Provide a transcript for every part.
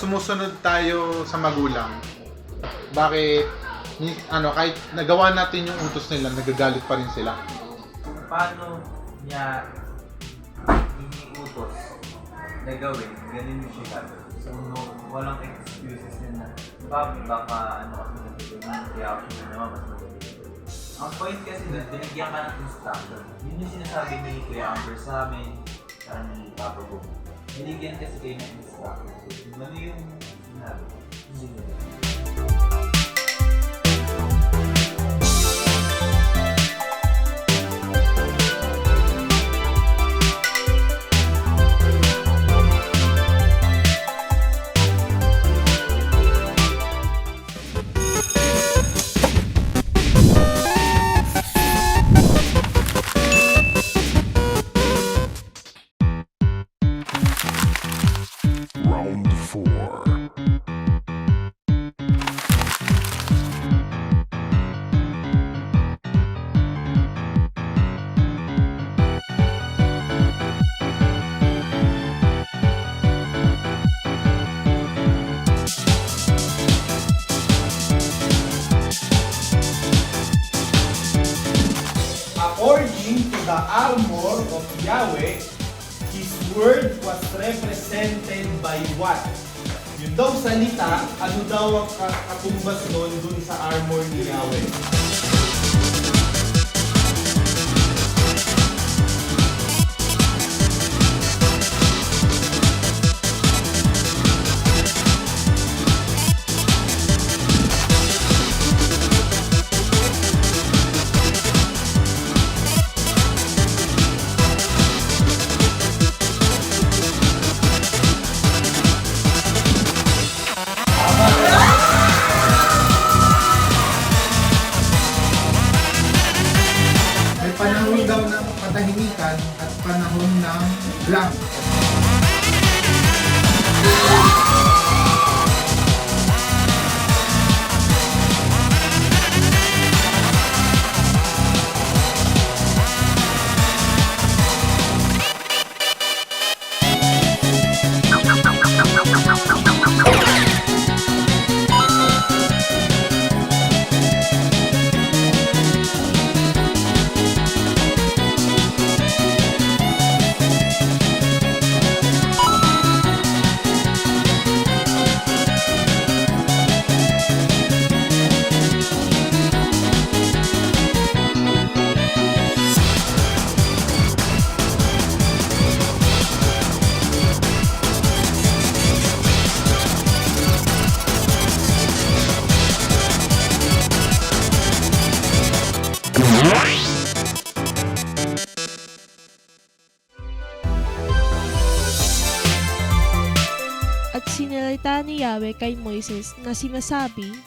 sumusunod tayo sa magulang, bakit kahit nagawa natin yung utos nila, nagagalit pa rin sila? Paano niya iniutos na gawin, ganun yung siya gagawin. So, walang excuses na baka kasi nagiging kaya ako siya naman mas magaling. Ang point kasi doon, binigyan ka ng instruction. Yun yung sinasabi ni Kuya Amber sa amin, ni Papa Boom. Binigyan kasi kayo ng instruction. So, ano yung sinabi? Hindi nila. Round 4. According to the armor of Yahweh, His word was represented by what? Yun daw salita, ano daw ang katumbas nun dun sa armor ni Yahweh? May panahon daw ng katahimikan at panahon ng blank. At sinalita ni Yahweh kay Moises na sinasabi,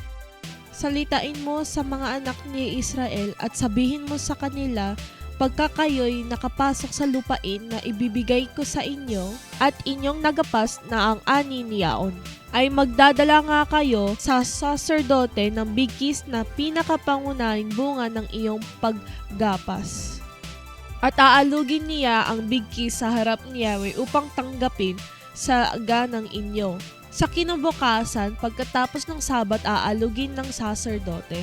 "Salitain mo sa mga anak ni Israel at sabihin mo sa kanila, pagka kayo'y nakapasok sa lupain na ibibigay ko sa inyo at inyong nagapas na ang ani niyaon, ay magdadala nga kayo sa saserdote ng bigkis na pinakapangunahing bunga ng iyong paggapas. At aalugin niya ang bigkis sa harap ni Yahweh upang tanggapin sa ganang inyo. Sa kinabukasan, pagkatapos ng Sabat, aalugin ng saserdote.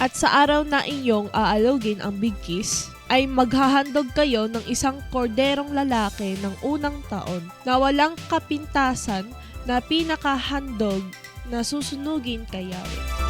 At sa araw na inyong aalugin ang bigkis, ay maghahandog kayo ng isang korderong lalaki ng unang taon na walang kapintasan na pinakahandog na susunugin kay Yahweh."